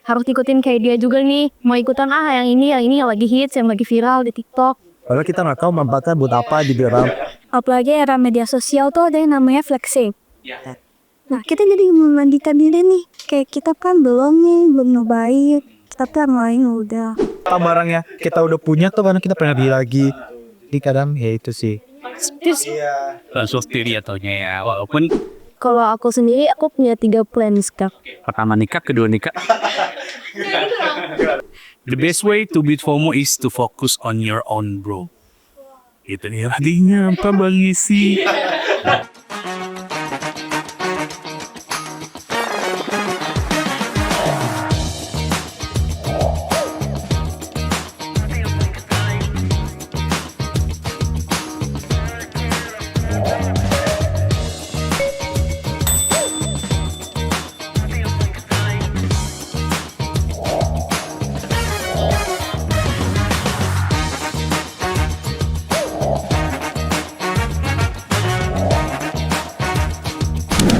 harus ikutin kayak dia juga nih. Mau ikutan yang ini yang lagi hits, yang lagi viral di TikTok. Padahal kita nggak tahu manfaatnya buat apa di dalam. Apalagi era media sosial tuh ada yang namanya flexing. Nah kita jadi memandikan diri nih. Kayak kita kan belum nyobain, tapi yang lain udah. Barangnya kita udah punya tuh karena kita pengen beli lagi. Di kadang ya itu sih. Langsung sendiri ataunya ya. Walaupun Kalau aku sendiri, aku punya 3 plans, Kak. pertama nikah, kedua nikah. The best way to beat FOMO is to focus on your own, bro. Itu nih artinya apa Bang Isi?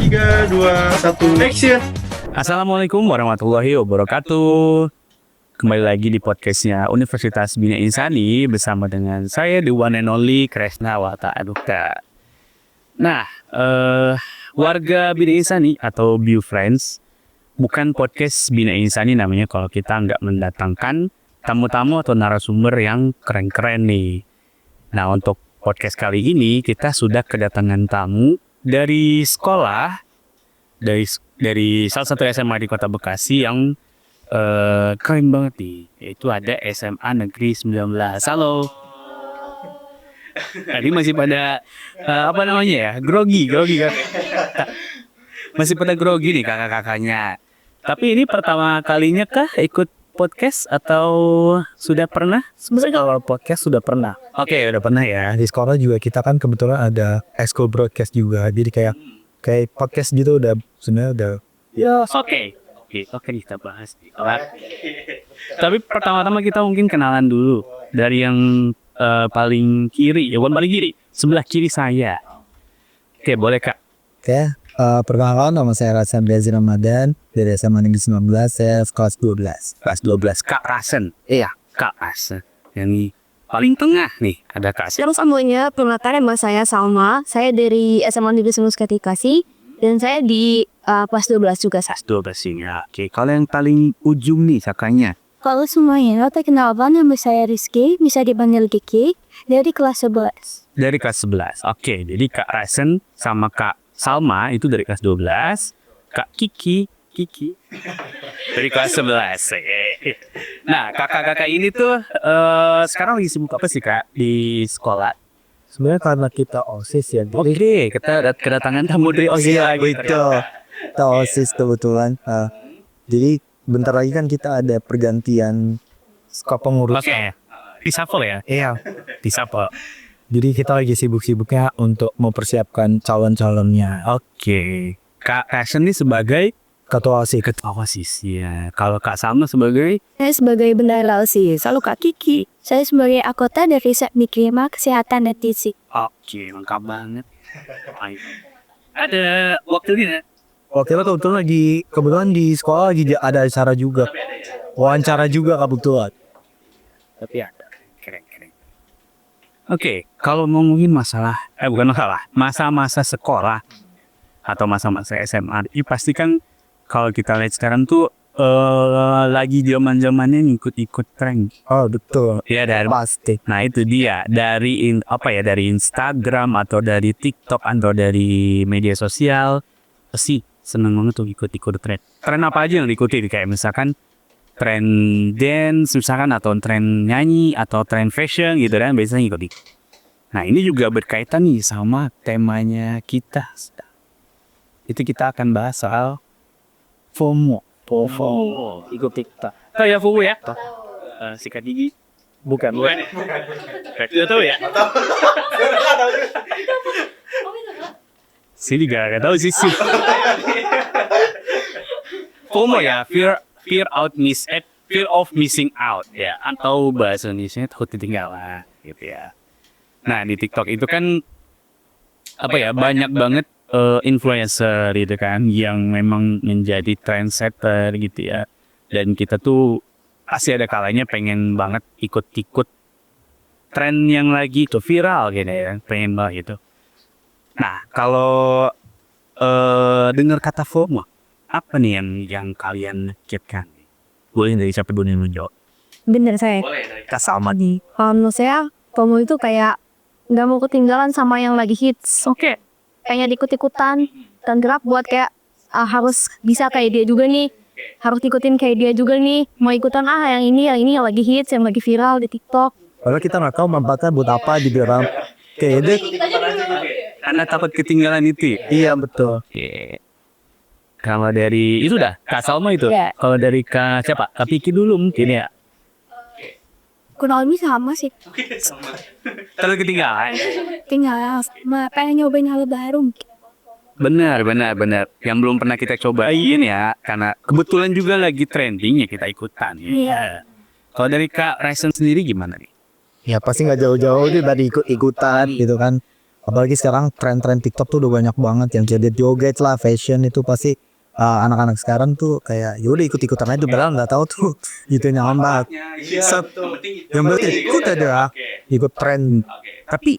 Tiga, dua, satu, action. Assalamualaikum warahmatullahi wabarakatuh. Kembali lagi di podcastnya Universitas Bina Insani bersama dengan saya the one and only Kresna Wata Adukta. Nah, warga Bina Insani atau Bio Friends, bukan podcast Bina Insani namanya kalau kita nggak mendatangkan tamu-tamu atau narasumber yang keren-keren nih. Nah, untuk podcast kali ini kita sudah kedatangan tamu dari sekolah, dari salah satu SMA di Kota Bekasi yang keren banget nih, yaitu ada SMA Negeri 19. Halo. Tadi masih pada grogi kan? Masih pada grogi nih kakak-kakaknya. Tapi ini pertama kalinya kah ikut podcast atau sudah pernah? Sebenarnya kalau podcast sudah pernah. Oke, udah pernah ya. Di sekolah juga kita kan kebetulan ada ekskul broadcast juga. Jadi kayak podcast gitu udah sebenarnya udah. Ya, oke, kita bahas. Tapi pertama-tama kita mungkin kenalan dulu dari yang paling kiri, ya bukan paling kiri, sebelah kiri saya. Oke, boleh Kak. Oke, perkenalkan nama saya Rasen Bezir Ramadan dari SMA Negeri 19, saya kelas 12. Kelas 12, Kak Rasen. Iya, Kak Rasen. Yang paling tengah nih ada Kak Rasen. Halo semuanya, perkenalkan nama saya Salma. Saya dari SMA Negeri 19 Bekasi. Dan saya di kelas 12 juga. Kelas 12 ini ya. Oke, kalau yang paling ujung nih kakaknya. Kalau semuanya, perkenalkan nama saya Rizky, bisa dipanggil Kiki, dari kelas 11. Dari kelas 11. Oke, jadi Kak Rasen sama Kak Salma itu dari kelas 12. Kak Kiki dari kelas 11. Nah, kakak-kakak ini tuh sekarang lagi sibuk apa sih Kak di sekolah? Sebenarnya karena kita OSIS ya. Oke, kita kedatangan tamu dari OSIS lagi. Kita OSIS kebetulan. Jadi bentar lagi kan kita ada pergantian pengurus. Oke, reshuffle ya? Iya. Reshuffle. Jadi kita lagi sibuk-sibuknya untuk mempersiapkan calon-calonnya. Oke. Kak Rasen ini sebagai Ketua OSIS. Ketua OSIS ya. Kalau Kak Salma sebagai Saya sebagai bendahara OSIS. Lalu Kak Kiki, saya sebagai anggota dari Satmikrima Kesehatan dan Gizi. oke, lengkap banget. Ayo. Ada wakilnya. Wakilnya kebetulan di sekolah lagi ada acara juga. Wawancara juga kebetulan. Tapi ada. Keren. Oke, kalau ngomongin masa-masa sekolah atau masa-masa SMA, ini pasti kan kalau kita lihat sekarang tuh lagi zaman-zamannya ngikut-ikut tren. Oh betul. Ya dari Pasti. Nah itu dia dari dari Instagram atau dari TikTok atau dari media sosial pasti seneng banget tuh ikut-ikut tren. Tren apa aja yang diikuti kayak misalkan tren dance misalkan atau tren nyanyi atau tren fashion gitu kan biasanya ngikutin. Nah ini juga berkaitan nih sama temanya kita. Itu kita akan bahas soal FOMO. Ikut TikTok. Tahu ya FOMO ya? Sikat gigi. Bukan. Tidak tahu ya? Sini gak tahu sih. FOMO ya, fear of missing out ya, atau bahasa Indonesia takut ketinggalan gitu ya. Nah di TikTok itu kan banyak banget influencer gitu kan yang memang menjadi trendsetter gitu ya. Dan kita tuh pasti ada kalanya pengen banget ikut-ikut tren yang lagi tuh viral gitu ya, pengen banget gitu. Nah, kalau dengar kata FOMO, apa nih yang kalian pikirkan? Boleh dari siapa dulu yang menjawab? Bener saya. Kita sama nih. Kalau menurut saya, FOMO itu kayak nggak mau ketinggalan sama yang lagi hits. Oke. Pengen ikut-ikutan dan gerak buat kayak harus bisa kayak dia juga nih. Harus ikutin kayak dia juga nih. Mau ikutan yang ini yang lagi hits, yang lagi viral di TikTok. Padahal kita nggak tahu manfaatnya buat apa di dalam. Kayak deh. Karena takut ketinggalan itu. Iya betul. Oke. Kalau dari itu dah, Kak Salma itu. Iya. Kalau dari Kak siapa? Kak Piki dulu mungkin ya. Kurang lebih sama sih. Terus ketinggalan. Tinggal pengen nyobain hal baru. Benar. Yang belum pernah kita cobain ya, karena kebetulan juga lagi trending ya kita ikutan. Ya. Iya. Kalau dari Kak Raisen sendiri gimana nih? Ya pasti nggak jauh-jauh deh dari ikut-ikutan gitu kan. Apalagi sekarang tren-tren TikTok tuh udah banyak banget yang jadi joget lah, fashion itu pasti anak-anak sekarang tuh kayak yaudah ikut-ikutan aja padahal nggak tahu tuh itu yang banget. Yang penting ikut aja, ikut tren. Tapi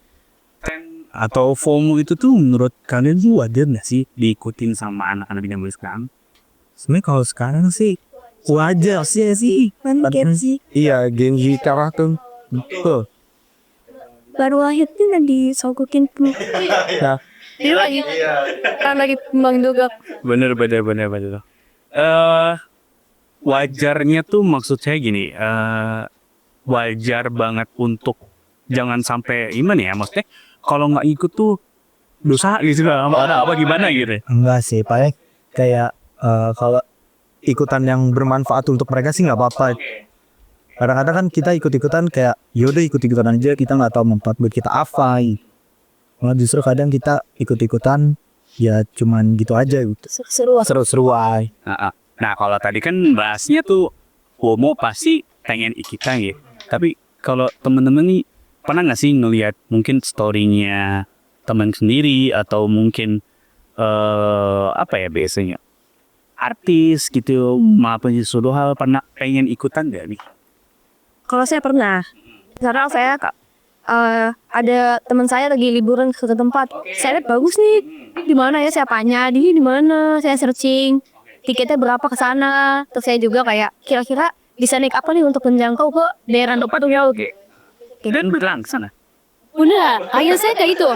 tren atau FOMO itu tuh menurut kalian tuh wajar nggak sih diikutin sama anak-anak zaman sekarang? Sebenarnya kalau sekarang sih wajar sih. Mungkin sih. Iya, Gen Z sekarang tuh. Betul. Baru lahir tuh udah disogokin tuh. Nah, Dia lagi kan lagi kembang juga. Bener. Wajarnya tuh maksud saya gini, wajar banget untuk jangan sampai gimana ya, maksudnya kalau nggak ikut tuh dosa gitu lah, apa gimana gitu. enggak sih, paling kayak kalau ikutan yang bermanfaat untuk mereka sih nggak apa-apa. Kadang-kadang kan kita ikut-ikutan kayak yaudah ikut-ikutan aja, kita nggak tahu manfaat buat kita apa. Malah justru kadang kita ikut-ikutan ya cuman gitu aja gitu. Seru-seruan. Nah kalau tadi kan bahasnya tuh FOMO pasti pengen ikutan gitu. Tapi kalau temen-temen nih pernah nggak sih ngelihat mungkin story-nya teman sendiri atau mungkin apa ya biasanya artis gitu maupun sesuatu hal pernah pengen ikutan nggak nih? Kalau saya pernah. Karena saya ada teman saya lagi liburan ke tempat. Saya lihat bagus nih. Di mana ya siapanya? Di mana? Saya searching. Tiketnya berapa ke sana? Terus saya juga kayak kira-kira bisa naik apa nih untuk menjangkau ke daerah tempat ya oke. Dan berang sana. Udah, akhirnya saya kayak itu.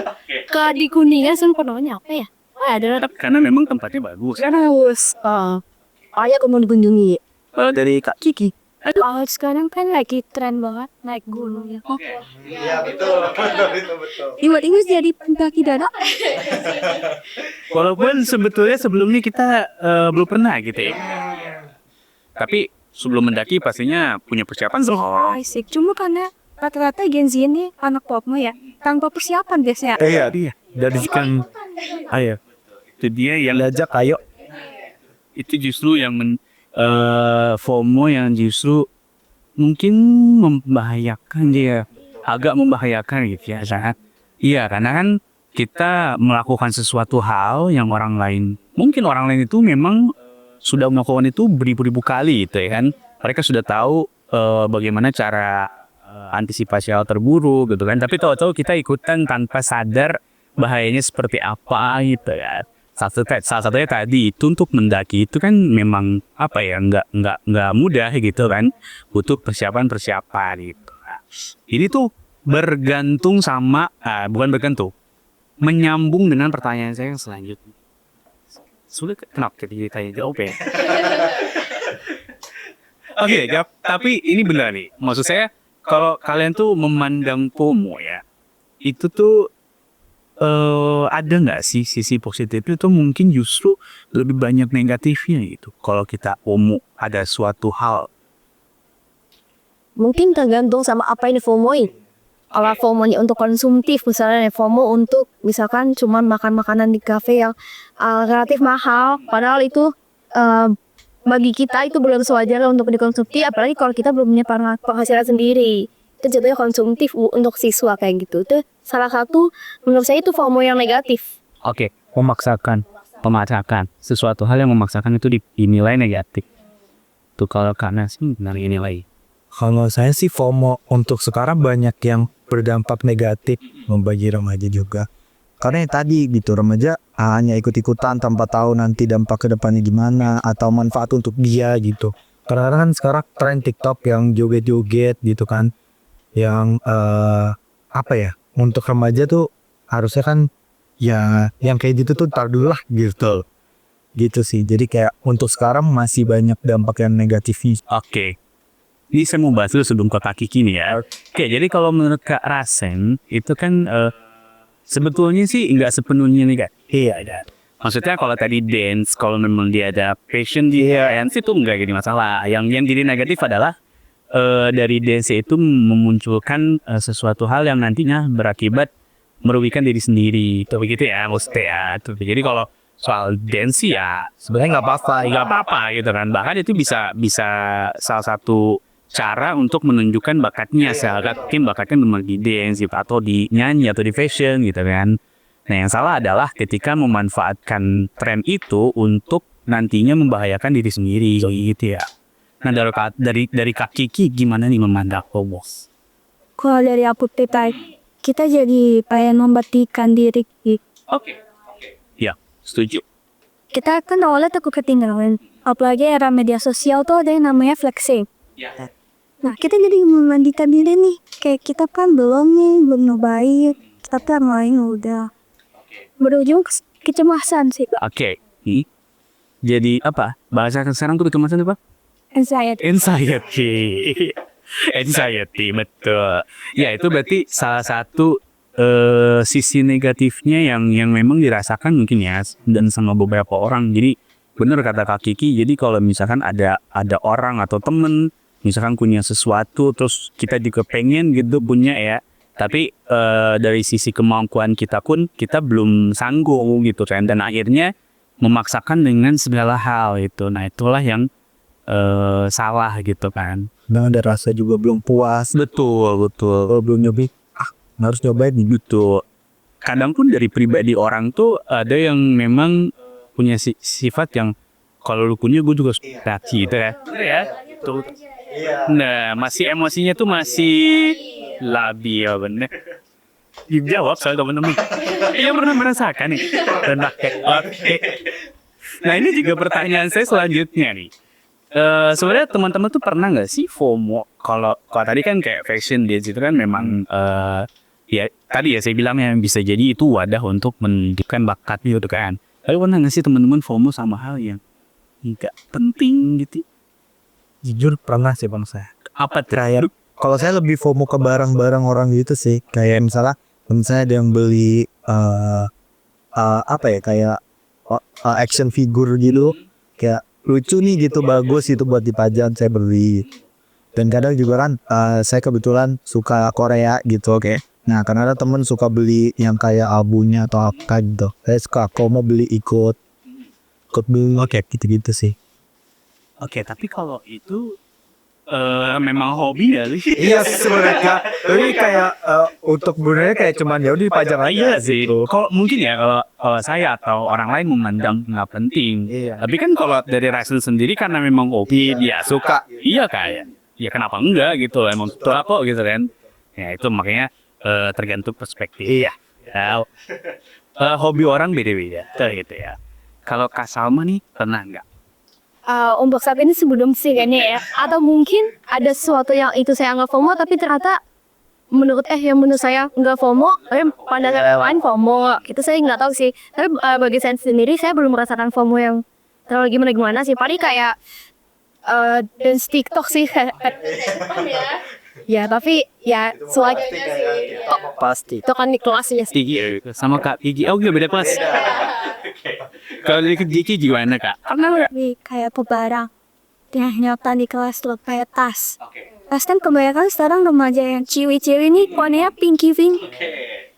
Ke di Kuningan sempat namanya apa ya? Ada Karena memang tempatnya bagus. terus. Ayah aku mau dikunjungi. Dari Kak Kiki. Sekarang kan lagi tren banget naik gunung ya. Iya betul. Tiba-tiba jadi pendaki darat. Walaupun sebetulnya sebelumnya kita belum pernah gitu ya. Tapi sebelum mendaki pastinya punya persiapan semua. Asik. Cuma karena rata-rata Gen Z ini anak popmu ya, tanpa persiapan biasanya. Iya. Dari kan ayo. Itu dia yang Diajak ayo. itu justru yang FOMO yang justru mungkin membahayakan dia, agak membahayakan gitu ya saat karena kan kita melakukan sesuatu hal yang mungkin orang lain itu memang sudah melakukan itu beribu-ribu kali gitu ya kan, mereka sudah tahu bagaimana cara antisipasi hal terburuk gitu kan, tapi tahu-tahu kita ikutan tanpa sadar bahayanya seperti apa gitu kan. Salah satunya tadi itu untuk mendaki itu kan memang apa ya nggak mudah gitu kan, butuh persiapan gitu. Nah, ini tuh bergantung sama bukan bergantung, menyambung dengan pertanyaan saya yang selanjutnya. Sudah kenapa ditanya jawab ya? Oke, tapi ini benar nih, maksud saya kalau kalian tuh memandang FOMO ya, itu tuh ada nggak sih sisi positifnya atau mungkin justru lebih banyak negatifnya gitu kalau kita FOMO ada suatu hal? Mungkin tergantung sama apa yang FOMO-in. Kalau FOMO-nya untuk konsumtif, misalnya FOMO untuk misalkan cuma makan makanan di kafe yang relatif mahal, padahal itu bagi kita itu belum sewajarnya untuk dikonsumsi, apalagi kalau kita belum punya penghasilan sendiri. Itu jatuhnya konsumtif untuk siswa kayak gitu. Itu salah satu menurut saya itu FOMO yang negatif. Oke, memaksakan sesuatu hal yang memaksakan itu dinilai negatif. Tuh kalau karena sih benar ini lagi. Kalau saya sih FOMO untuk sekarang banyak yang berdampak negatif bagi remaja juga. Karena yang tadi gitu, remaja hanya ikut-ikutan tanpa tahu nanti dampak ke depannya gimana atau manfaat untuk dia gitu. Karena kan sekarang tren TikTok yang joget-joget gitu kan, yang apa ya, untuk remaja tuh harusnya kan ya yang kayak gitu tuh tar dulu lah gitu sih. Jadi kayak untuk sekarang masih banyak dampak yang negatif. Oke. Ini saya mau bahas dulu sebelum ke Kak Kiki nih ya. Oke, jadi kalau menurut Kak Rasen itu kan sebetulnya sih nggak sepenuhnya nih Kak. Iya ada. Maksudnya kalau tadi dance, kalau memang dia ada passion di dance itu nggak jadi masalah. Yang jadi negatif adalah dari dance itu memunculkan sesuatu hal yang nantinya berakibat merugikan diri sendiri. Tuh begitu ya, maksudnya ya. Tuh. Jadi kalau soal dance ya Sebenarnya nggak apa-apa gitu kan. Bahkan itu bisa salah satu cara untuk menunjukkan bakatnya. Mungkin bakatnya memang di dance gitu, atau di nyanyi atau di fashion gitu kan. Nah yang salah adalah ketika memanfaatkan tren itu untuk nantinya membahayakan diri sendiri gitu ya. Nah dari Kak Kiki gimana nih memandang FOMO? Kalau dari aku kita jadi pengen membuktikan diri. Oke. Ya, setuju. Kita kan awalnya takut ketinggalan. Apalagi era media sosial tuh ada yang namanya flexing. Ya. Nah kita jadi memandikan diri nih. Kayak kita kan belum nyobain. Tapi yang lain udah. Berujung kecemasan sih. Oke. Jadi apa? Bahasa sekarang tuh kecemasan apa? Anxiety. Anxiety, betul. Ya itu berarti salah satu sisi negatifnya yang memang dirasakan mungkin ya, dan sama beberapa orang. Jadi benar kata Kak Kiki, jadi kalau misalkan ada orang atau temen misalkan punya sesuatu terus kita juga pengen gitu punya ya, tapi dari sisi kemampuan kita pun kita belum sanggup gitu kan, dan akhirnya memaksakan dengan segala hal itu. Nah itulah yang salah gitu kan. Nah ada rasa juga belum puas. Betul. Kalau belum nyobain, harus nyobain Betul. Kadang pun dari pribadi orang tuh ada yang memang punya sifat yang kalau lu punya gue juga suka gitu ya. Bener ya? Tuh. Nah masih emosinya tuh masih labil bener. Dijawab soal teman-teman. Iya pernah merasakan nih. Nah ini juga pertanyaan saya selanjutnya nih. Sebenarnya teman-teman tuh pernah nggak sih FOMO? Kalau tadi kan kayak fashion dia itu kan memang ya tadi ya saya bilang yang bisa jadi itu wadah untuk menunjukkan bakat gitu kan. Tapi pernah nggak sih teman-teman FOMO sama hal yang nggak penting gitu? jujur pernah sih bang saya. Apa Kayak kalau saya lebih FOMO ke barang-barang orang gitu sih. Kayak misalnya ada yang beli apa ya, kayak action figure gitu, kayak lucu nih gitu, bagus itu buat dipajang, saya beli. Dan kadang juga kan saya kebetulan suka Korea gitu, oke. Nah karena ada temen suka beli yang kayak albumnya atau apa gitu, saya suka mau beli ikut beli, oke gitu sih. Oke, tapi kalau itu memang hobi ya sih? Iya sebenarnya, tapi kayak untuk gunanya kayak cuman ya udah dipajang aja. Iya sih. Kalau mungkin ya kalau saya atau orang lain memandang nggak penting. Iya. Tapi kan kalau dari Rasul sendiri karena memang hobi dia suka, iya kayak, ya kenapa enggak gitu, emang betul kok gitu kan. Ya itu makanya tergantung perspektif. Iya. Ya, hobi orang beda-beda, gitu ya. Kalau Kak Salma nih pernah nggak? Untuk saat ini sebelum sih kayaknya ya. Atau mungkin ada sesuatu yang itu saya anggap FOMO tapi ternyata menurut saya nggak FOMO, tapi pandangan lain FOMO. Itu saya nggak tahu sih. Tapi bagi saya sendiri saya belum merasakan FOMO yang terlalu gimana sih. Paling kayak dance TikTok sih. Ya tapi ya sewajarnya sih. Pasti. Itu kan di kelasnya sih. Gigi sama Kak Gigi, oh iya beda kelas. Kalau dari Gigi gimana Kak? Karena kayak pebarang yang nyata di kelas tuh kayak tas. Tas kan kebanyakan sekarang remaja yang ciwi-ciwi nih warnanya pinky pink.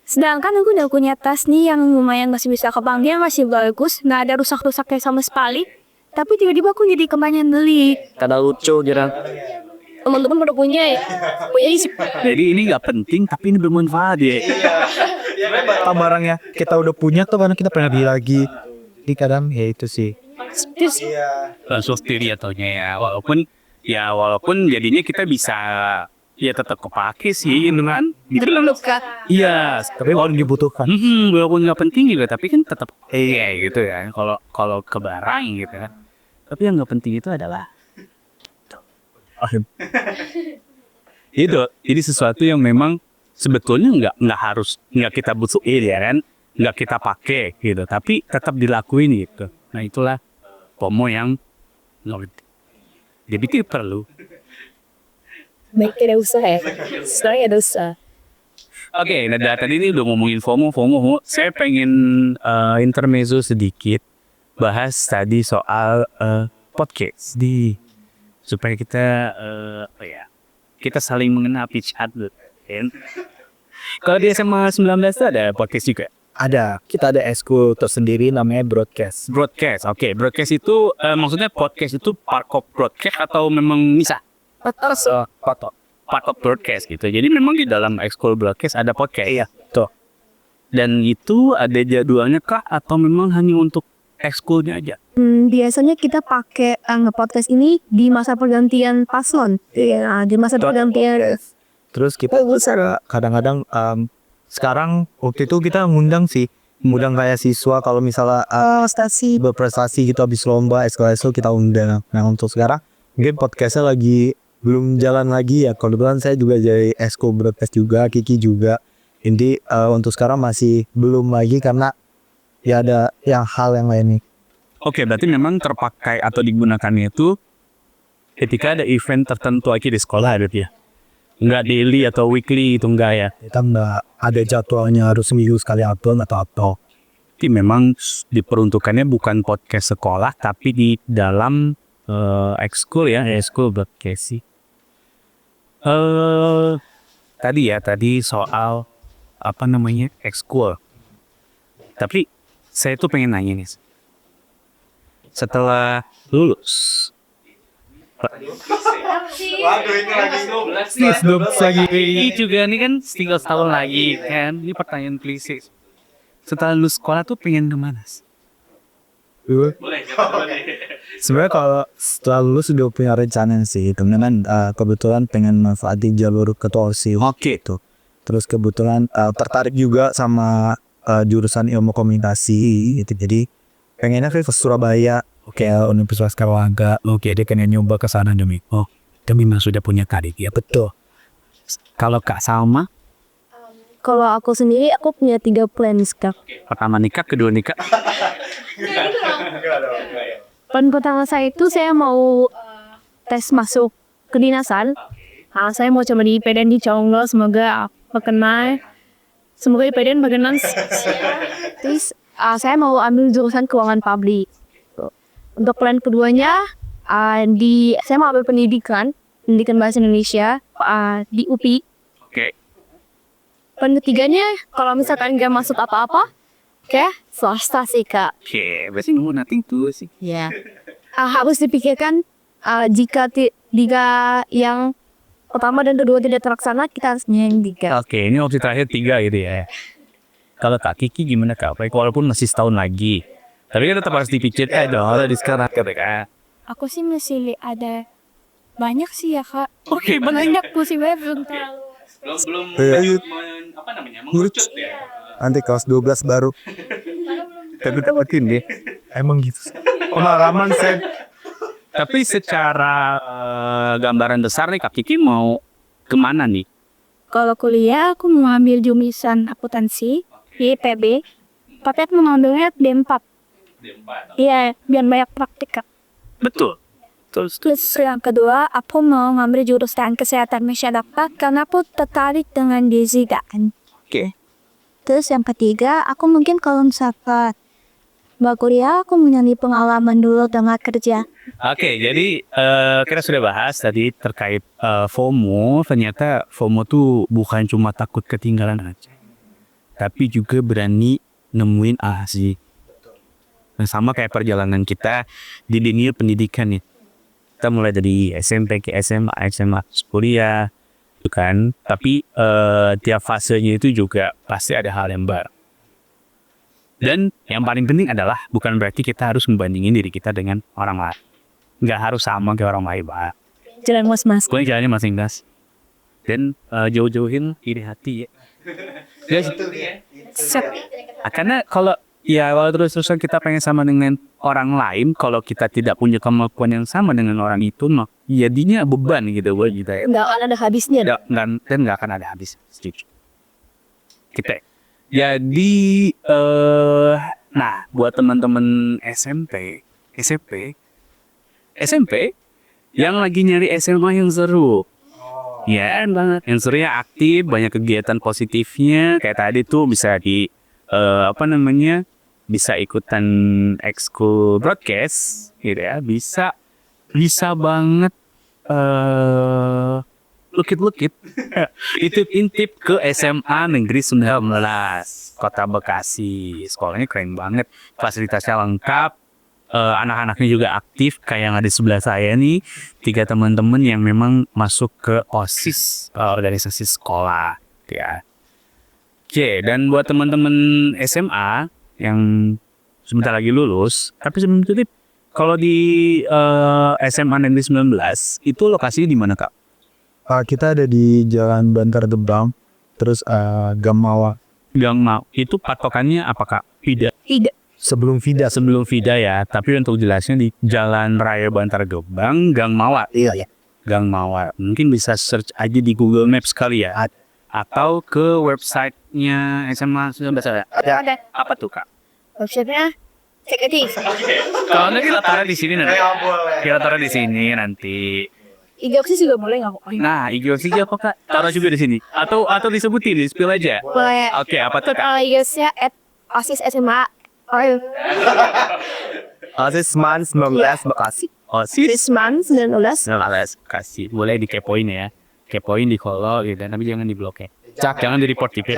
Sedangkan aku udah punya tas nih yang lumayan masih bisa kebang, masih bagus, nggak ada rusak-rusaknya sama sekali. Tapi tiba-tiba aku jadi kebanyakan beli. Karena lucu gitu. Teman-teman udah punya ya. Isi. Jadi ini nggak penting tapi ini bermanfaat ya. Barangnya kita udah punya tuh, karena kita pernah beli lagi. Di kadang ya itu sih. Sustiri ataunya ya walaupun jadinya kita bisa ya tetap kepake sih gitu kan. Gitu kan. Iya, Tapi kalau dibutuhkan. walaupun nggak penting juga tapi kan tetap gitu ya. Kalau ke barang gitu kan. Tapi yang nggak penting itu adalah itu. Jadi sesuatu yang memang sebetulnya nggak kita butuhin ya kan, nggak kita pakai gitu. Tapi tetap dilakuin gitu. Nah itulah FOMO yang nggak penting. Jadi itu perlu. Baik, tidak usah ya. Sebenarnya tidak usah. Oke, nah tadi ini udah ngomongin FOMO. Saya pengen intermezzo sedikit bahas tadi soal podcast supaya kita kita saling mengenal each other. Kan? Kalau di SMA 19 itu ada podcast juga. Ada, kita ada eskul tersendiri namanya broadcast. Broadcast, oke. Broadcast itu maksudnya podcast itu part of broadcast atau memang bisa? Part of broadcast gitu. Jadi memang di dalam ekskul broadcast ada podcast. Iya, tuh. Dan itu ada jadwalnya kah atau memang hanya untuk ekskulnya aja? Biasanya kita pakai nge-podcast ini di masa pergantian paslon. Iya, di masa pergantian. Terus kita kadang-kadang sekarang waktu itu kita ngundang kayak siswa kalau misalnya Stasi. berprestasi gitu habis lomba ekskul kita undang. Nah untuk sekarang mungkin podcastnya lagi belum jalan lagi ya. Kebetulan saya juga jadi eskul broadcast juga, Kiki juga. Jadi untuk sekarang masih belum lagi karena ya ada hal yang lain nih. Oke, berarti memang terpakai atau digunakannya itu ketika ada event tertentu aja di sekolah berarti ya? Nggak daily atau weekly itu enggak ya? Kita nggak ada jadwalnya harus seminggu sekali upload atau apa. Jadi memang diperuntukannya bukan podcast sekolah tapi di dalam ekskul ya, ekskul broadcast sih. Tadi soal apa namanya ekskul. Tapi saya tuh pengen nanya nih. Setelah lulus. Waduh ini lagi 12 lagi. Ini juga nih kan tinggal setahun lagi kan. Ini pertanyaan klise. Setelah lulus sekolah tuh pengen kemana? Sebenarnya kalau setelah lulus sudah punya rencana sih, teman-teman kebetulan pengen manfaatin jalur ketua OSIS. Oke tuh. Terus kebetulan tertarik juga sama jurusan ilmu komunikasi gitu. Jadi pengennya ke Surabaya, kayak Universitas Erlangga. Oke, dia kena nyoba ke sana demi. Oh, dia memang sudah punya karir ya. Betul. Kalau Kak Salma, Kalau aku sendiri, aku punya 3 plan sekarang. pertama nikah, kedua nikah. Plan pertama saya itu saya mau tes masuk kedinasan. Saya mau coba di IPDN di Congo, semoga berkenan. Semoga IPDN berkenan. Terus saya mau ambil jurusan keuangan publik. Untuk plan keduanya, saya mau ambil pendidikan bahasa Indonesia di UPI. Oke. Plan ketiganya, kalau misalkan nggak masuk apa-apa, swasta sih kak. Oke, berarti nunggu nothing tuh sih. Ya. Harus dipikirkan jika yang pertama dan kedua tidak terlaksana, kita harus yang 3. Oke, ini opsi terakhir 3 gitu ya. Kalau Kak Kiki gimana Kak? Baik, walaupun masih setahun lagi. Tapi kan tetap harus dipikir, dong, di sekarang kata. Aku sih masih ada banyak sih ya kak. Oke, Banyak sih belum terlalu. belum apa namanya? Mengerucut ya. Nanti kelas 12 baru. Tapi dapetin deh. Emang gitu. Pengalaman saya. Tapi secara gambaran besar nih Kak Kiki mau kemana nih? Kalau kuliah aku mau ambil jurusan akuntansi di IPB. Tapi aku mau ambilnya D4. Iya, biar banyak praktik kak. Betul. Terus yang kedua, aku mau ngambil jurusan kesehatan masyarakat karena aku tertarik dengan gizi kan. Oke. Terus yang ketiga, aku mungkin kalau misalkan kuliah, aku mau nyari pengalaman dulu dengan kerja. Oke, jadi kita sudah bahas tadi terkait FOMO. Ternyata FOMO tuh bukan cuma takut ketinggalan aja, tapi juga berani nemuin sih. Nah, sama kayak perjalanan kita di dunia pendidikan nih. Kita mulai dari SMP ke SMA, SMA kuliah, gitu kan. Tapi tiap fasenya itu juga pasti ada hal yang baru. Dan yang paling penting adalah bukan berarti kita harus membandingin diri kita dengan orang lain. Nggak harus sama kayak orang lain, Pak. Jalan mas-mas. Pokoknya jalannya masing-masing. Dan jauh-jauhin iri hati ya. Guys, karena kalau terus-terusan kita pengen sama dengan orang lain, kalau kita tidak punya kemampuan yang sama dengan orang itu, jadinya beban gitu buat kita ya. Nggak akan ada habisnya. Dan nggak akan ada habis. Setuju. Kita. Jadi, nah buat teman-teman SMP yang lagi nyari SMA yang seru. Ya banget. Yang serunya aktif, banyak kegiatan positifnya. Kayak tadi tuh bisa bisa ikutan ekskul broadcast, gitu ya. Bisa banget lukit-lukit, intip ke SMA Negeri 19 Kota Bekasi. Sekolahnya keren banget, fasilitasnya lengkap, anak-anaknya juga aktif. Kayak yang ada di sebelah saya nih, 3 teman-teman yang memang masuk ke OSIS, organisasi sekolah, ya. Oke, dan buat teman-teman SMA yang sebentar lagi lulus, tapi sebelum itu, kalau di SMA Negeri 19 itu lokasinya di mana, Kak? Kita ada di Jalan Bantar Gebang, terus Gang Mawa. Gang Mawa. Itu patokannya apa, Kak? Vida. Sebelum Vida ya. Tapi untuk jelasnya di Jalan Raya Bantar Gebang, Gang Mawa. Iya ya. Gang Mawa. Mungkin bisa search aja di Google Maps kali ya. Atau ke websitenya SMA 19 ya. Ada. Apa tuh, Kak? Websitenya Cekatif. Kalau nanti kita taruh di sini nanti. Kita taruh di sini nanti. IG OSIS juga boleh nggak kok? Nah, IG OSIS apa, Kak? Taruh juga di sini. Atau disebutin, di spill aja. Boleh. Oke, apa tuh, Kak? IG-nya @OSIS SMA. OSIS Man 19 Bekasi. OSIS Sisman 19. kasih. Boleh dikepoin ya. Kepoin di follow gitu, tapi jangan di blok ya. Jangan di report gitu.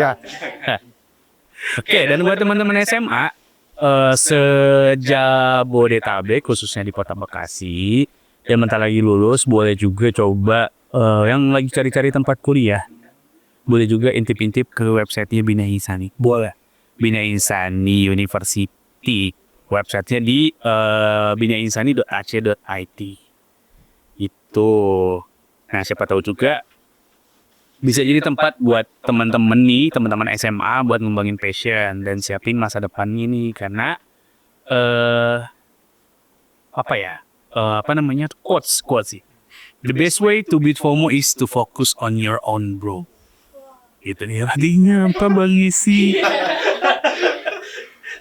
Oke, dan buat teman-teman SMA sejabodetabek khususnya di Kota Bekasi yang bentar lagi lulus, boleh juga coba yang lagi cari-cari tempat kuliah, boleh juga intip-intip ke websitenya Bina Insani. Boleh. Bina Insani University. Websitenya di binainsani.ac.id. Itu. Nah, siapa tahu juga bisa jadi tempat buat teman-teman nih, teman-teman SMA buat ngembangin passion dan siapin masa depannya nih, karena quotes sih. The best way to beat FOMO is to focus on your own, bro. Itu nih artinya apa, Bang Isi?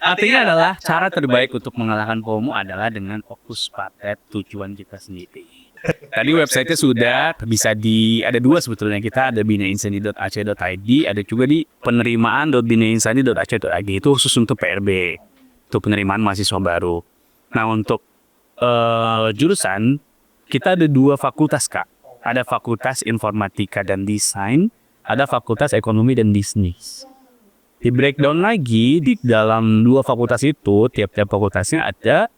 Artinya adalah cara terbaik untuk mengalahkan FOMO adalah dengan fokus pada tujuan kita sendiri. Tadi websitenya sudah bisa ada 2 sebetulnya, kita ada binainsani.ac.id, ada juga di penerimaan.binainsani.ac.id, itu khusus untuk PRB, itu penerimaan mahasiswa baru. Nah, untuk jurusan kita ada 2 fakultas, Kak. Ada Fakultas Informatika dan Desain, ada Fakultas Ekonomi dan Bisnis. Di breakdown lagi di dalam 2 fakultas itu, tiap-tiap fakultasnya ada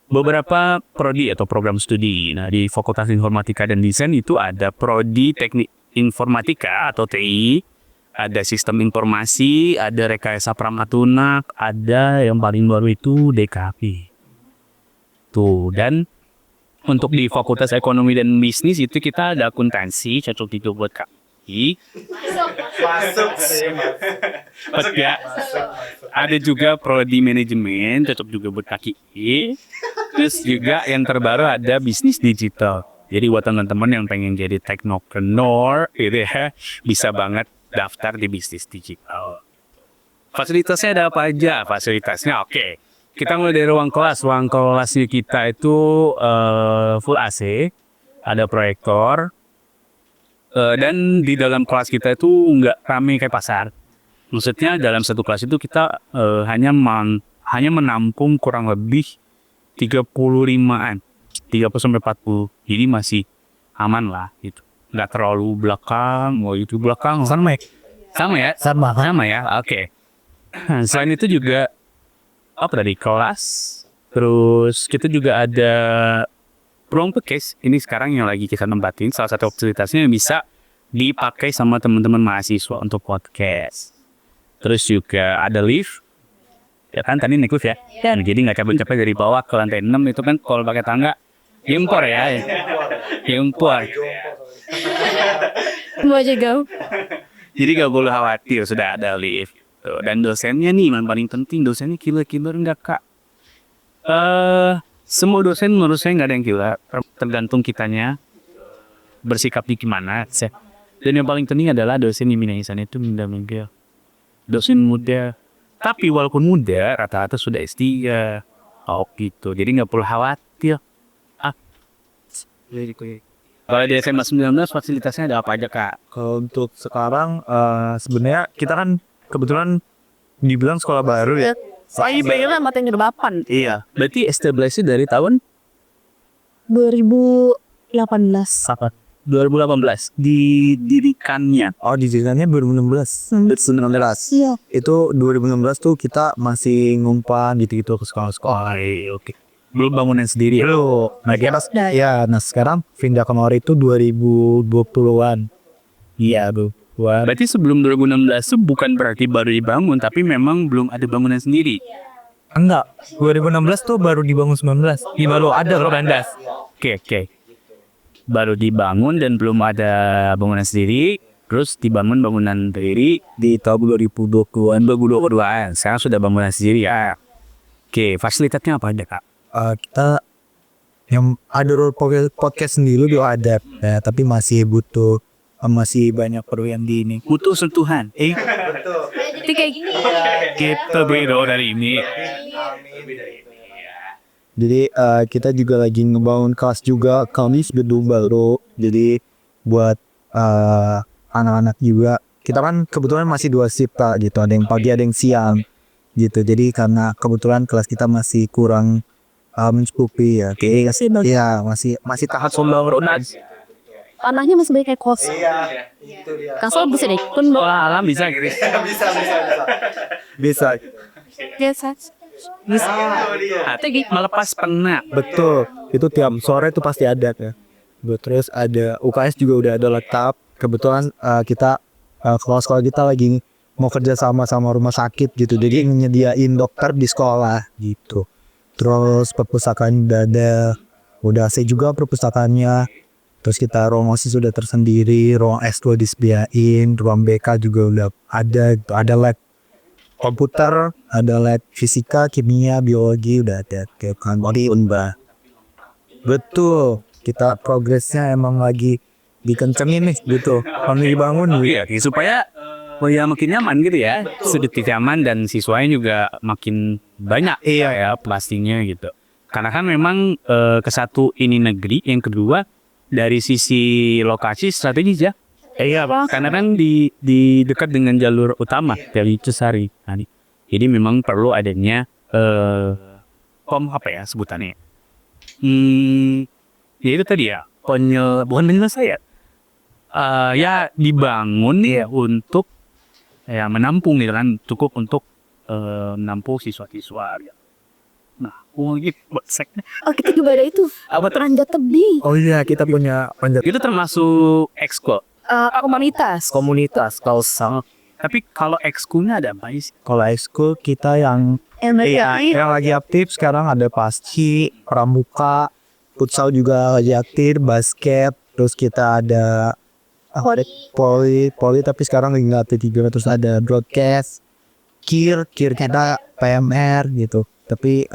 beberapa prodi atau program studi. Nah, di Fakultas Informatika dan Desain itu ada prodi Teknik Informatika atau TI, ada Sistem Informasi, ada Rekayasa Pramatunak, ada yang paling baru itu DKP. Tuh, dan untuk di Fakultas Ekonomi dan Bisnis itu kita ada akuntansi, cocok itu buat KI. Masuk ya. Ada juga prodi manajemen, cocok juga buat KI. Terus juga yang terbaru ada bisnis digital. Jadi buat teman-teman yang pengen jadi teknopreneur, gitu ya, bisa banget daftar di bisnis digital. Fasilitasnya ada apa aja? Fasilitasnya oke. Kita mulai dari ruang kelas. Ruang kelasnya kita itu full AC, ada proyektor, dan di dalam kelas kita itu nggak ramai kayak pasar. Maksudnya dalam satu kelas itu kita hanya menampung kurang lebih 35-an, 30-40. Jadi masih aman lah gitu. Nggak terlalu belakang, itu belakang. Sama ya? Sama ya? Oke. Selain itu juga kelas. Terus kita juga ada ruang podcast. Ini sekarang yang lagi kita tempatin. Salah satu fasilitasnya yang bisa dipakai sama teman-teman mahasiswa untuk podcast. Terus juga ada lift. Ya kan tadi naik lift ya. Dan jadi nggak capek-capek dari bawah ke lantai 6 itu kan kalau pakai tangga impor ya. Impor. Mau aja gau. Jadi gak perlu khawatir sudah ada lift. Tuh. Dan dosennya nih yang paling penting, dosennya killer-killer enggak kak? Semua dosen menurut saya nggak ada yang gila, tergantung kitanya bersikapnya gimana. Dan yang paling penting adalah dosen di Bina Insani itu muda-muda, dosen muda. Tapi walaupun muda, rata-rata sudah S3. Oh gitu, jadi nggak perlu khawatir. Kalau di SMA 19 fasilitasnya ada apa aja kak? Kalau untuk sekarang sebenarnya kita kan kebetulan dibilang sekolah baru ya. Saya pengen matanya udah 8. Iya. Berarti establish dari tahun 2018. 2018 didirikannya. Oh, didirikannya 2016. 2016. Iya. Itu 2016 tuh kita masih ngumpan gitu-gitu ke sekolah-sekolah. Oke. Belum bangunan sendiri ya? Belum. Nah, kita nah sekarang pindah ke Mori itu 2020-an. Iya, tuh. Berarti sebelum 2016 itu bukan berarti baru dibangun, tapi memang belum ada bangunan sendiri. Enggak. 2016 tuh baru dibangun 19. Baru ada 19. Oke. Baru dibangun dan belum ada bangunan sendiri, terus dibangun bangunan sendiri di tahun 2020-an, 2022-an. Sekarang sudah bangunan sendiri ya. Oke, fasilitasnya apa aja kak? Kita yang ada podcast sendiri udah ada ya, tapi masih butuh masih banyak perlu yang di ini. Butuh sentuhan. Jadi kayak gini. Kita beda dari ini. Jadi kita juga lagi ngebangun kelas juga, kami gedung baru. Jadi buat anak-anak juga. Kita kan kebetulan masih 2 shift Kak, gitu. Ada yang pagi, ada yang siang gitu. Jadi karena kebetulan kelas kita masih kurang mencukupi ya. Iya, masih tahap pembangunan. Tanahnya masih banyak kayak kos. Kasal bisa deh. Kun Alam bisa gitu. Bisa. Biasa. Tapi melepas penat. Betul. Itu tiap sore itu pasti ada ya. Terus ada UKS juga udah ada lengkap. Kebetulan kita sekolah kita lagi mau kerja sama rumah sakit gitu. Jadi nyediain dokter di sekolah gitu. Terus perpustakaan udah AC juga perpustakaannya. Terus kita ruang OSIS sudah tersendiri, ruang S2 disediain, ruang BK juga udah ada gitu. Ada lab komputer, ada lab fisika, kimia, biologi udah ada kayak kan di Unba. Betul, kita progresnya emang lagi dikencengin nih gitu. Kalau dibangun Iya, supaya ya makin nyaman gitu ya. Sudut nyaman dan siswanya juga makin banyak ya pastinya gitu. Karena kan memang kesatu ini negeri, yang kedua dari sisi lokasi strategis ya. Iya, karena kan di dekat dengan jalur utama dari Cesari. Jadi memang perlu adanya apa ya sebutannya? Ya itu tadi ya, bukan penyelesaian. Ya dibangun ya untuk ya menampung gitu kan, cukup untuk menampung siswa-siswa. Ya. Nah, gitu seknya. Oh, kita juga ada itu. Apa tuh? Panjat tebing. Oh iya, kita punya panjat. Itu termasuk ekskul. Komunitas kalau sang. Tapi kalau ekskulnya ada apa sih? Kalau ekskul kita yang lagi aktif sekarang ada pasci, pramuka, futsal juga lagi aktif, basket, terus kita ada poli tapi sekarang lagi nggak aktif juga. Terus ada broadcast, kir kita PMR gitu. Tapi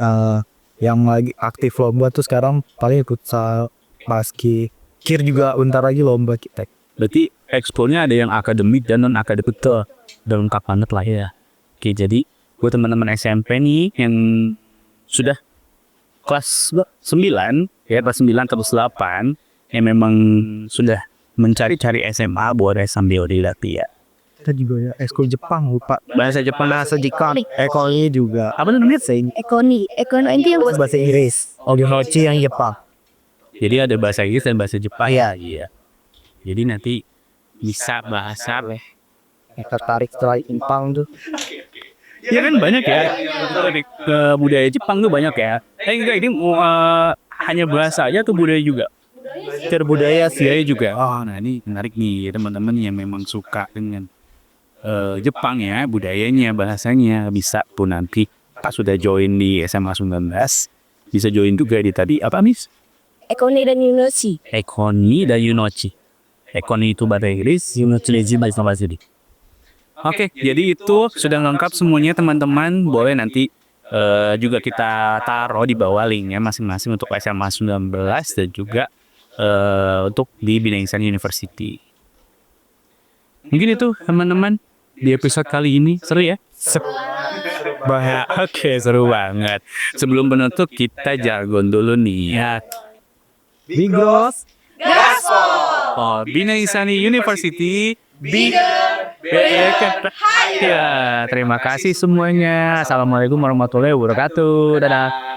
yang lagi aktif lomba tuh sekarang paling futsal, basket, kir juga bentar lagi lomba kita. Berarti ekskulnya ada yang akademik dan non akademik tuh. Udah lengkap banget lah ya. Oke, jadi buat teman-teman SMP nih yang sudah kelas 9 ya, kelas 9 atau 8 yang memang sudah mencari-cari SMA boleh sambil dilatih ya. Kita juga ya ekskul Jepang, lupa Bahasa Jepang, bahasa Jepang, ekoni juga. apa namanya? Ekoni itu yang Bahasa Inggris, Oginochi yang Jepang. Jadi ada bahasa Inggris dan bahasa Jepang ya. Iya. Jadi nanti bisa bahasa Tertarik setelah Jepang tuh. ya kan banyak ya. Ke budaya Jepang tuh banyak ya. Enggak, ini hanya bahasa aja tuh budaya juga. Terbudaya sih. Budaya juga. Oh, nah ini menarik nih teman-teman yang memang suka dengan Jepang ya, budayanya, bahasanya bisa pun nanti Kakak sudah join di SMA 19. Bisa join juga di tadi apa Miss? Ekonomi dan Yunosi. Ekoni dan Yunochi. Ekoni itu bahasa Inggris, Yunochi bahasa Bahasa. Oke, jadi itu sudah lengkap semuanya teman-teman. Boleh nanti juga kita taruh di bawah linknya masing-masing untuk SMA 19 dan juga untuk di Bina Insani University. Mungkin itu teman-teman di episode kali ini. Seru ya? Oke, seru banget. Sebelum penutup kita jargon dulu nih ya. Migros. Oh, Bina Insani University Bigger, Better, Higher. Ya, terima kasih semuanya. Assalamualaikum warahmatullahi wabarakatuh. Dadah.